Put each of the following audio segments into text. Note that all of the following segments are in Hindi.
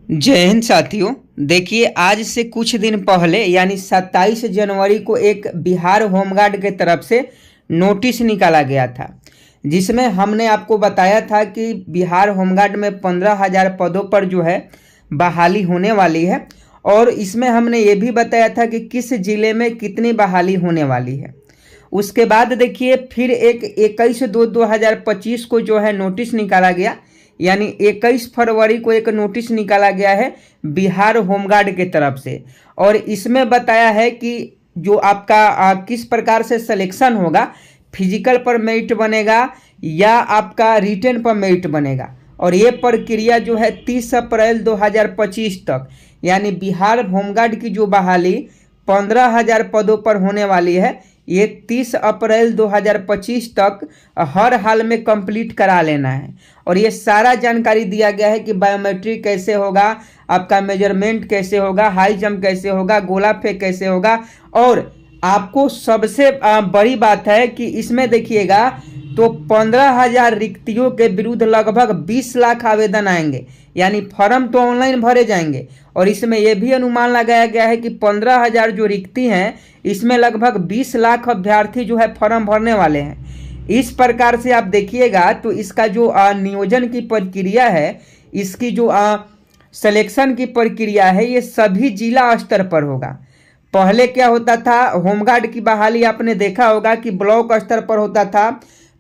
जय हिंद साथियों। देखिए, आज से कुछ दिन पहले यानी 27 जनवरी को एक बिहार होमगार्ड के तरफ से नोटिस निकाला गया था, जिसमें हमने आपको बताया था कि बिहार होमगार्ड में 15,000 पदों पर जो है बहाली होने वाली है। और इसमें हमने ये भी बताया था कि किस जिले में कितनी बहाली होने वाली है। उसके बाद देखिए, फिर एक 21/2/2025 को जो है नोटिस निकाला गया, यानी 21 फरवरी को एक नोटिस निकाला गया है बिहार होमगार्ड के तरफ से। और इसमें बताया है कि जो आपका किस प्रकार से सिलेक्शन होगा, फिजिकल पर मेरिट बनेगा या आपका रिटन पर मेरिट बनेगा। और ये प्रक्रिया जो है 30 अप्रैल 2025 तक, यानी बिहार होमगार्ड की जो बहाली 15,000 पदों पर होने वाली है, ये 30 अप्रैल 2025 तक हर हाल में कंप्लीट करा लेना है। और ये सारा जानकारी दिया गया है कि बायोमेट्रिक कैसे होगा, आपका मेजरमेंट कैसे होगा, हाई जंप कैसे होगा, गोला फेंक कैसे होगा। और आपको सबसे बड़ी बात है कि इसमें देखिएगा तो 15,000 रिक्तियों के विरुद्ध लगभग 20 लाख आवेदन आएंगे, यानी फॉर्म तो ऑनलाइन भरे जाएंगे। और इसमें यह भी अनुमान लगाया गया है कि 15,000 जो रिक्ति हैं, इसमें लगभग 20 लाख अभ्यर्थी जो है फॉर्म भरने वाले हैं। इस प्रकार से आप देखिएगा तो इसका जो नियोजन की प्रक्रिया है, इसकी जो सिलेक्शन की प्रक्रिया है, ये सभी जिला स्तर पर होगा। पहले क्या होता था, होमगार्ड की बहाली आपने देखा होगा कि ब्लॉक स्तर पर होता था,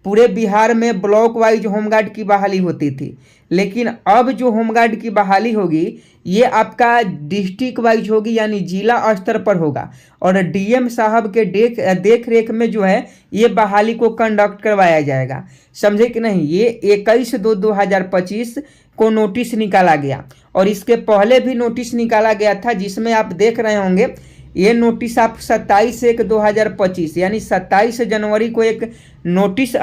पूरे बिहार में ब्लॉक वाइज होमगार्ड की बहाली होती थी। लेकिन अब जो होमगार्ड की बहाली होगी, ये आपका डिस्ट्रिक्ट वाइज होगी, यानी जिला स्तर पर होगा। और डीएम साहब के देख रेख में जो है ये बहाली को कंडक्ट करवाया जाएगा। समझे कि नहीं। ये 21/2/2025 को नोटिस निकाला गया। और इसके पहले भी नोटिस निकाला गया था, जिसमें आप देख रहे होंगे ये नोटिस आप 27/1/2025 यानी 27 जनवरी को एक नोटिस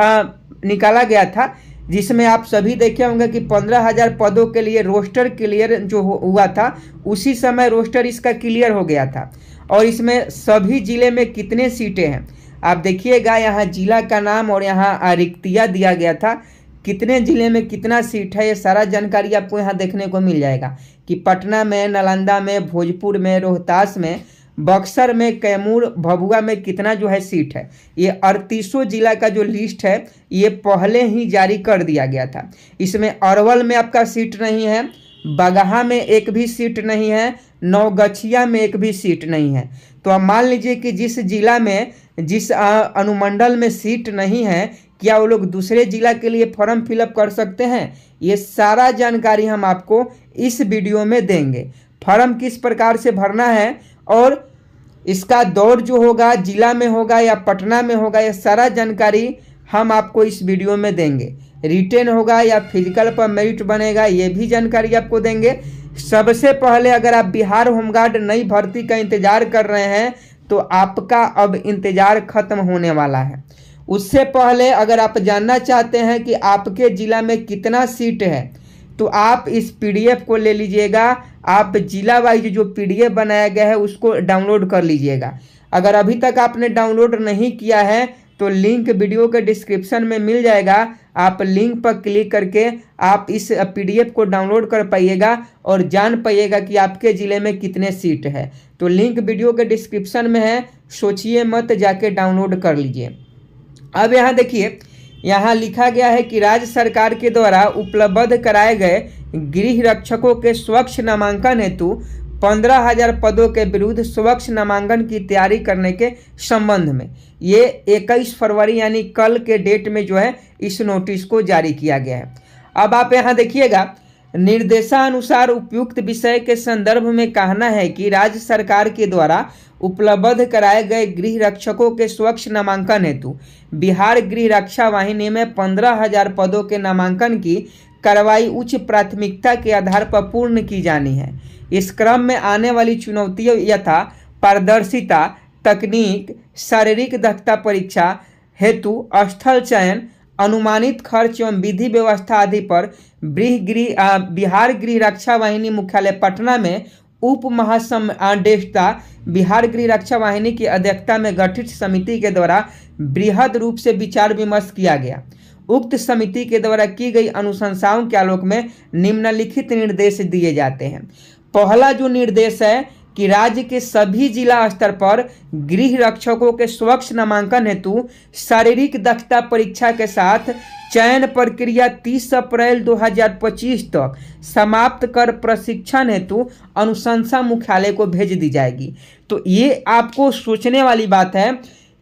निकाला गया था, जिसमें आप सभी देखे होंगे कि 15,000 पदों के लिए रोस्टर क्लियर जो हुआ था, उसी समय रोस्टर इसका क्लियर हो गया था। और इसमें सभी जिले में कितने सीटें हैं आप देखिएगा, यहाँ जिला का नाम और यहाँ रिक्तियाँ दिया गया था, कितने जिले में कितना सीट है, ये सारा जानकारी आपको यहाँ देखने को मिल जाएगा कि पटना में, नालंदा में, भोजपुर में, रोहतास में, बक्सर में, कैमूर, भभुआ में कितना जो है सीट है। ये 38 जिला का जो लिस्ट है ये पहले ही जारी कर दिया गया था। इसमें अरवल में आपका सीट नहीं है, बगहा में एक भी सीट नहीं है, नवगछिया में एक भी सीट नहीं है। तो आप मान लीजिए कि जिस जिला में, जिस अनुमंडल में सीट नहीं है, क्या वो लोग दूसरे जिला के लिए फॉर्म फिलअप कर सकते हैं? ये सारा जानकारी हम आपको इस वीडियो में देंगे। फॉर्म किस प्रकार से भरना है और इसका दौर जो होगा जिला में होगा या पटना में होगा, ये सारा जानकारी हम आपको इस वीडियो में देंगे। रिटेन होगा या फिजिकल पर मेरिट बनेगा, ये भी जानकारी आपको देंगे। सबसे पहले अगर आप बिहार होमगार्ड नई भर्ती का इंतजार कर रहे हैं तो आपका अब इंतजार खत्म होने वाला है। उससे पहले अगर आप जानना चाहते हैं कि आपके जिला में कितना सीट है, तो आप इस पीडीएफ को ले लीजिएगा। आप जिला वाइज जो पीडीएफ बनाया गया है उसको डाउनलोड कर लीजिएगा। अगर अभी तक आपने डाउनलोड नहीं किया है तो लिंक वीडियो के डिस्क्रिप्शन में मिल जाएगा। आप लिंक पर क्लिक करके आप इस पीडीएफ को डाउनलोड कर पाइएगा और जान पाइएगा कि आपके ज़िले में कितने सीट है। तो लिंक वीडियो के डिस्क्रिप्शन में है, सोचिए मत, जाके डाउनलोड कर लीजिए। अब यहाँ देखिए, यहाँ लिखा गया है कि राज्य सरकार के द्वारा उपलब्ध कराए गए गृह रक्षकों के स्वच्छ नामांकन हेतु 15,000 पदों के विरुद्ध स्वच्छ नामांकन की तैयारी करने के संबंध में ये 21 फरवरी यानी कल के डेट में जो है इस नोटिस को जारी किया गया है। अब आप यहाँ देखिएगा, निर्देशानुसार उपयुक्त विषय के संदर्भ में कहना है कि राज्य सरकार के द्वारा उपलब्ध कराए गए गृह रक्षकों के स्वच्छ नामांकन हेतु बिहार गृह रक्षा वाहिनी में 15,000 पदों के नामांकन की कार्रवाई उच्च प्राथमिकता के आधार पर पूर्ण की जानी है। इस क्रम में आने वाली चुनौतियों यथा पारदर्शिता, तकनीक, शारीरिक दक्षता परीक्षा हेतु स्थल चयन, अनुमानित खर्च एवं विधि व्यवस्था आदि पर बिहार गृह रक्षा वाहिनी मुख्यालय पटना में उप महासंदेष्टा बिहार गृह रक्षा वाहिनी की अध्यक्षता में गठित समिति के द्वारा बृहद रूप से विचार विमर्श किया गया। उक्त समिति के द्वारा की गई अनुशंसाओं के आलोक में निम्नलिखित निर्देश दिए जाते हैं। पहला जो निर्देश है कि राज्य के सभी जिला स्तर पर गृह रक्षकों के स्वच्छ नामांकन हेतु शारीरिक दक्षता परीक्षा के साथ चयन प्रक्रिया 30 अप्रैल 2025 तक समाप्त कर प्रशिक्षण हेतु अनुशंसा मुख्यालय को भेज दी जाएगी। तो ये आपको सोचने वाली बात है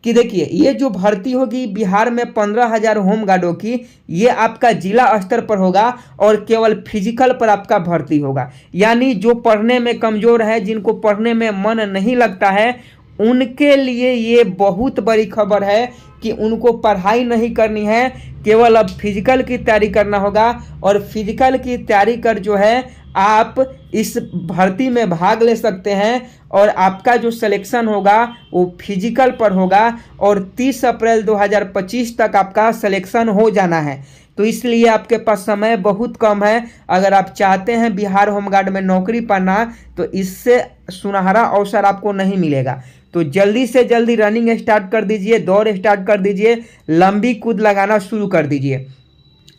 कि देखिए ये जो भर्ती होगी बिहार में 15,000 होमगार्डों की, ये आपका जिला स्तर पर होगा और केवल फिजिकल पर आपका भर्ती होगा। यानी जो पढ़ने में कमज़ोर है, जिनको पढ़ने में मन नहीं लगता है, उनके लिए ये बहुत बड़ी खबर है कि उनको पढ़ाई नहीं करनी है, केवल अब फिजिकल की तैयारी करना होगा। और फिजिकल की तैयारी कर जो है आप इस भर्ती में भाग ले सकते हैं और आपका जो सिलेक्शन होगा वो फिजिकल पर होगा और 30 अप्रैल 2025 तक आपका सिलेक्शन हो जाना है। तो इसलिए आपके पास समय बहुत कम है। अगर आप चाहते हैं बिहार होमगार्ड में नौकरी पाना तो इससे सुनहरा अवसर आपको नहीं मिलेगा। तो जल्दी से जल्दी रनिंग स्टार्ट कर दीजिए, दौड़ स्टार्ट कर दीजिए, लंबी कूद लगाना शुरू कर दीजिए।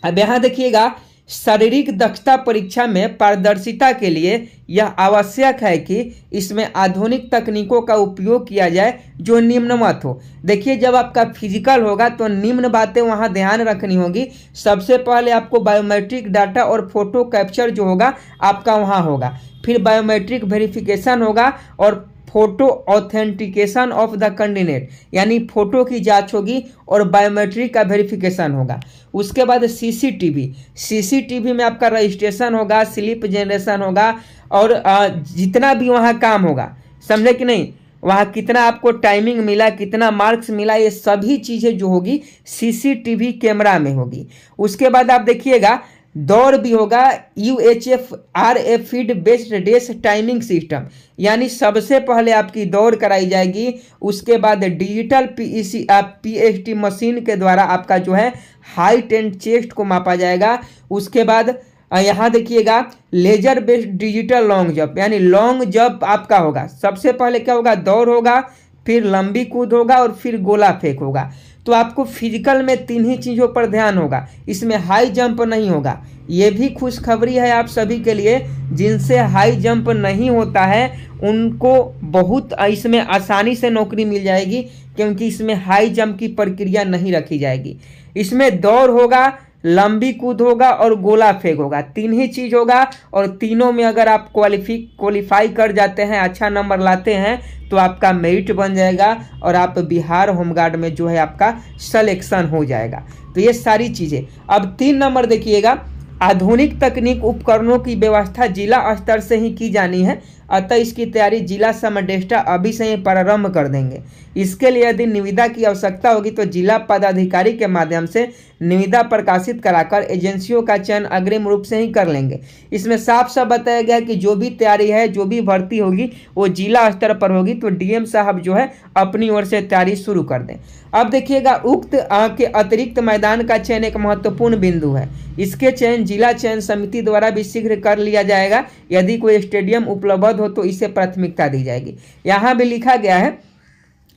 अब यहाँ देखिएगा, शारीरिक दक्षता परीक्षा में पारदर्शिता के लिए यह आवश्यक है कि इसमें आधुनिक तकनीकों का उपयोग किया जाए जो निम्नमत हो। देखिए जब आपका फिजिकल होगा तो निम्न बातें वहां ध्यान रखनी होगी। सबसे पहले आपको बायोमेट्रिक डाटा और फोटो कैप्चर जो होगा आपका वहां होगा, फिर बायोमेट्रिक वेरिफिकेशन होगा और photo authentication of the candidate, यानी फोटो की जांच होगी और बायोमेट्रिक का वेरिफिकेशन होगा। उसके बाद सीसीटीवी में आपका रजिस्ट्रेशन होगा, स्लिप जनरेशन होगा और जितना भी वहाँ काम होगा, समझे कि नहीं, वहाँ कितना आपको टाइमिंग मिला, कितना मार्क्स मिला, ये सभी चीज़ें जो होगी सीसीटीवी कैमरा में होगी। उसके बाद आप देखिएगा दौड़ भी होगा, UHF RFID based race timing system, यानी सबसे पहले आपकी दौड़ कराई जाएगी। उसके बाद डिजिटल PST मशीन के द्वारा आपका जो है हाइट एंड चेस्ट को मापा जाएगा। उसके बाद यहाँ देखिएगा laser based digital long jump, यानी लॉन्ग जंप आपका होगा। सबसे पहले क्या होगा, दौड़ होगा, फिर लंबी कूद होगा और फिर गोला फेंक होगा। तो आपको फिजिकल में 3 ही चीज़ों पर ध्यान होगा, इसमें हाई जंप नहीं होगा। ये भी खुशखबरी है आप सभी के लिए, जिनसे हाई जंप नहीं होता है उनको बहुत इसमें आसानी से नौकरी मिल जाएगी, क्योंकि इसमें हाई जंप की प्रक्रिया नहीं रखी जाएगी। इसमें दौड़ होगा, लंबी कूद होगा और गोला फेंक होगा, 3 ही चीज़ होगा। और तीनों में अगर आप क्वालिफाई कर जाते हैं, अच्छा नंबर लाते हैं, तो आपका मेरिट बन जाएगा और आप बिहार होमगार्ड में जो है आपका सिलेक्शन हो जाएगा। तो ये सारी चीज़ें। अब 3 नंबर देखिएगा, आधुनिक तकनीक उपकरणों की व्यवस्था जिला स्तर से ही की जानी है, अतः इसकी तैयारी जिला समडेष्टा अभी से ही प्रारंभ कर देंगे। इसके लिए यदि निविदा की आवश्यकता होगी तो जिला पदाधिकारी के माध्यम से निविदा प्रकाशित कराकर एजेंसियों का चयन अग्रिम रूप से ही कर लेंगे। इसमें साफ साफ बताया गया कि जो भी तैयारी है, जो भी भर्ती होगी वो जिला स्तर पर होगी। तो DM साहब जो है अपनी ओर से तैयारी शुरू कर दें। अब देखिएगा, उक्त के अतिरिक्त मैदान का चयन एक महत्वपूर्ण बिंदु है। इसके चयन जिला चयन समिति द्वारा भी शीघ्र कर लिया जाएगा। यदि कोई स्टेडियम उपलब्ध हो तो इसे प्राथमिकता दी जाएगी। यहाँ भी लिखा गया है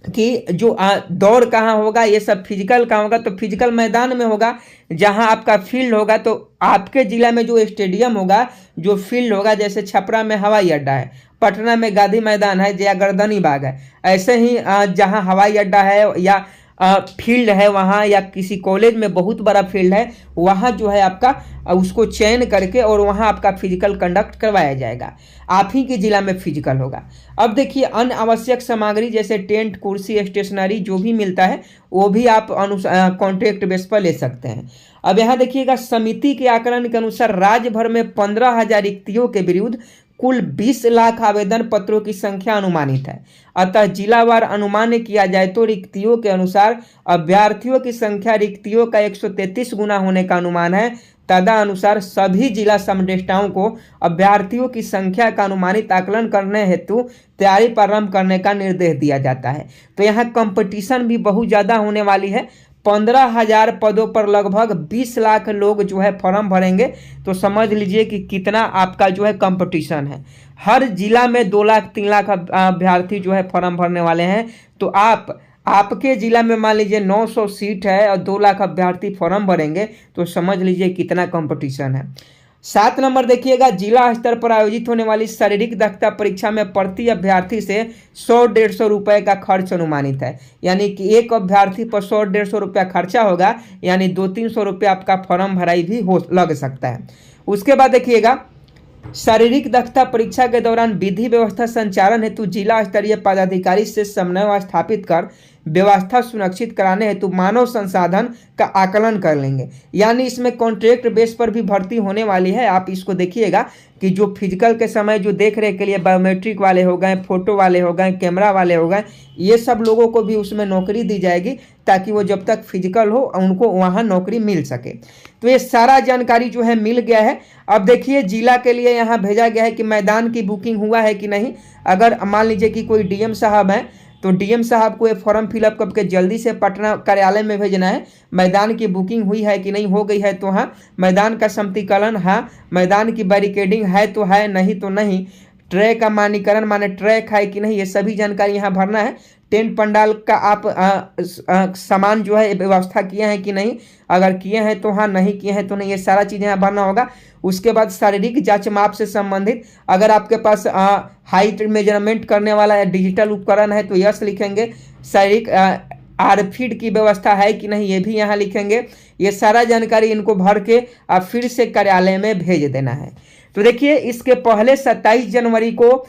कि जो दौड़ कहाँ होगा, ये सब फिजिकल कहाँ होगा, तो फिजिकल मैदान में होगा जहाँ आपका फील्ड होगा। तो आपके जिला में जो स्टेडियम होगा, जो फील्ड होगा, जैसे छपरा में हवाई अड्डा है, पटना में गांधी मैदान है या गर्दनी बाग है, ऐसे ही जहाँ हवाई अड्डा है या फील्ड है वहाँ, या किसी कॉलेज में बहुत बड़ा फील्ड है, वहाँ जो है आपका उसको चयन करके और वहाँ आपका फिजिकल कंडक्ट करवाया जाएगा। आप ही के जिला में फिजिकल होगा। अब देखिए, अन्य आवश्यक सामग्री जैसे टेंट, कुर्सी, स्टेशनरी जो भी मिलता है वो भी आप कॉन्ट्रैक्ट बेस पर ले सकते हैं। अब यहाँ देखिएगा, समिति के आकलन के अनुसार राज्य भर में 15,000 रिक्तियों के विरुद्ध कुल 20 लाख आवेदन पत्रों की संख्या अनुमानित है। अतः जिलावार अनुमान किया जाए तो रिक्तियों के अनुसार अभ्यर्थियों की संख्या रिक्तियों का 133 गुना होने का अनुमान है। तदनुसार सभी जिला समडेष्टाओं को अभ्यर्थियों की संख्या का अनुमानित आकलन करने हेतु तैयारी प्रारंभ करने का निर्देश दिया जाता है। तो यहाँ कंपटीशन भी बहुत ज़्यादा होने वाली है। 15,000 पदों पर लगभग 20 लाख लोग जो है फॉर्म भरेंगे। तो समझ लीजिए कि कितना आपका जो है कंपटीशन है। हर जिला में 2 लाख 3 लाख अभ्यर्थी जो है फॉर्म भरने वाले हैं। तो आप आपके जिला में मान लीजिए 900 सीट है और 2 लाख अभ्यर्थी फॉर्म भरेंगे, तो समझ लीजिए कितना कंपटीशन है। 7 नंबर देखिएगा, जिला स्तर पर आयोजित होने वाली शारीरिक दक्षता परीक्षा में प्रति अभ्यर्थी से 100-150 रुपए का खर्च अनुमानित है। यानी कि एक अभ्यर्थी पर 100-150 रुपया खर्चा होगा, यानी 200-300 रुपया आपका फॉर्म भराई भी हो लग सकता है। उसके बाद देखिएगा, शारीरिक दक्षता परीक्षा के दौरान विधि व्यवस्था संचालन हेतु जिला स्तरीय पदाधिकारी से समन्वय स्थापित कर व्यवस्था सुनिश्चित कराने हेतु मानव संसाधन का आकलन कर लेंगे। यानी इसमें कॉन्ट्रैक्ट बेस पर भी भर्ती होने वाली है। आप इसको देखिएगा कि जो फिजिकल के समय जो देख रेख के लिए बायोमेट्रिक वाले हो गए, फोटो वाले हो गए, कैमरा वाले हो गए, ये सब लोगों को भी उसमें नौकरी दी जाएगी, ताकि वो जब तक फिजिकल हो उनको वहाँ नौकरी मिल सके। तो ये सारा जानकारी जो है मिल गया है। अब देखिए जिला के लिए यहाँ भेजा गया है कि मैदान की बुकिंग हुआ है कि नहीं। अगर मान लीजिए कि कोई डीएम साहब हैं, तो डीएम साहब को ये फॉर्म फिलअप करके जल्दी से पटना कार्यालय में भेजना है। मैदान की बुकिंग हुई है कि नहीं, हो गई है तो हाँ, मैदान का समतीकरण हाँ, मैदान की बैरिकेडिंग है तो है, नहीं तो नहीं, ट्रैक का मानीकरण माने ट्रैक है कि नहीं, ये सभी जानकारी यहाँ भरना है। टेंट पंडाल का आप सामान जो है व्यवस्था किए हैं कि नहीं, अगर किए हैं तो हाँ, नहीं किए हैं तो नहीं, ये सारा चीज़ यहाँ भरना होगा। उसके बाद शारीरिक जांच माप से संबंधित अगर आपके पास हाइट मेजरमेंट करने वाला या डिजिटल उपकरण है तो यस लिखेंगे। शारीरिक आरफीड की व्यवस्था है कि नहीं, ये भी यहाँ लिखेंगे। ये सारा जानकारी इनको भर के आप फिर से कार्यालय में भेज देना है। तो देखिए इसके पहले 27 जनवरी को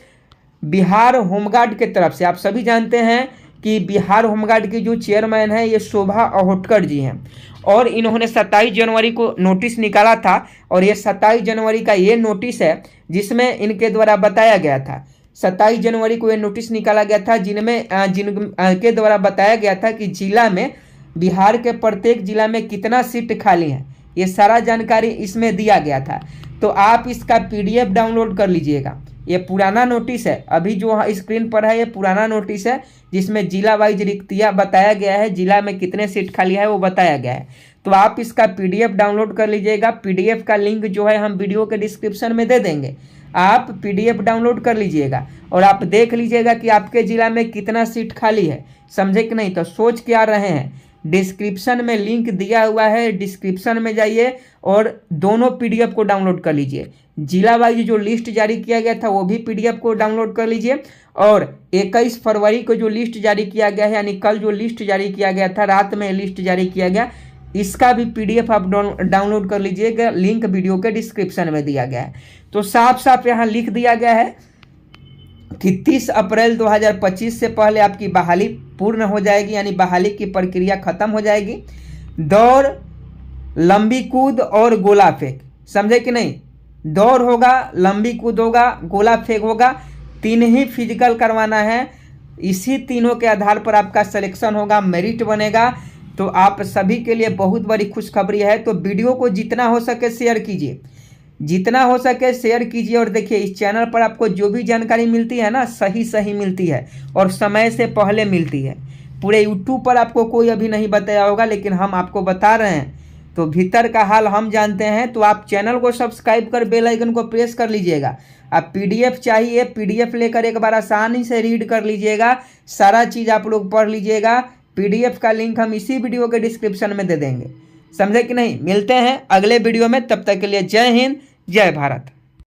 बिहार होमगार्ड के तरफ से, आप सभी जानते हैं कि बिहार होमगार्ड की जो चेयरमैन है ये शोभा अहोटकर जी हैं, और इन्होंने 27 जनवरी को नोटिस निकाला था। और ये 27 जनवरी का ये नोटिस है जिसमें इनके द्वारा बताया गया था, 27 जनवरी को ये नोटिस निकाला गया था जिनके द्वारा बताया गया था कि जिला में, बिहार के प्रत्येक जिला में कितना सीट खाली है, ये सारा जानकारी इसमें दिया गया था। तो आप इसका PDF डाउनलोड कर लीजिएगा। ये पुराना नोटिस है, अभी जो स्क्रीन पर है ये पुराना नोटिस है जिसमें जिला वाइज रिक्तियाँ बताया गया है, जिला में कितने सीट खाली है वो बताया गया है। तो आप इसका PDF डाउनलोड कर लीजिएगा। PDF का लिंक जो है हम वीडियो के डिस्क्रिप्शन में दे देंगे, आप PDF डाउनलोड कर लीजिएगा और आप देख लीजिएगा कि आपके जिला में कितना सीट खाली है। समझे कि नहीं? तो सोच क्या रहे हैं, डिस्क्रिप्शन में लिंक दिया हुआ है, डिस्क्रिप्शन में जाइए और दोनों PDF को डाउनलोड कर लीजिए। जिला वाइज जो लिस्ट जारी किया गया था वो भी PDF को डाउनलोड कर लीजिए, और 21 फरवरी को जो लिस्ट जारी किया गया है, यानी कल जो लिस्ट जारी किया गया था, रात में लिस्ट जारी किया गया, इसका भी PDF आप डाउनलोड कर लीजिएगा। लिंक वीडियो के डिस्क्रिप्शन में दिया गया है। तो साफ साफ यहाँ लिख दिया गया है कि 30 अप्रैल 2025 से पहले आपकी बहाली पूर्ण हो जाएगी, यानी बहाली की प्रक्रिया खत्म हो जाएगी। दौड़, लंबी कूद और गोला फेंक, समझे कि नहीं? दौड़ होगा, लंबी कूद होगा, गोला फेंक होगा, 3 ही फिजिकल करवाना है। इसी तीनों के आधार पर आपका सिलेक्शन होगा, मेरिट बनेगा। तो आप सभी के लिए बहुत बड़ी खुशखबरी है। तो वीडियो को जितना हो सके शेयर कीजिए, जितना हो सके शेयर कीजिए। और देखिए इस चैनल पर आपको जो भी जानकारी मिलती है ना, सही मिलती है और समय से पहले मिलती है। पूरे यूट्यूब पर आपको कोई अभी नहीं बताया होगा, लेकिन हम आपको बता रहे हैं। तो भीतर का हाल हम जानते हैं। तो आप चैनल को सब्सक्राइब कर बेल आइकन को प्रेस कर लीजिएगा। आप PDF चाहिए, PDF लेकर एक बार आसानी से रीड कर लीजिएगा, सारा चीज़ आप लोग पढ़ लीजिएगा। PDF का लिंक हम इसी वीडियो के डिस्क्रिप्शन में दे देंगे, समझे कि नहीं? मिलते हैं अगले वीडियो में, तब तक के लिए जय हिंद, जय भारत।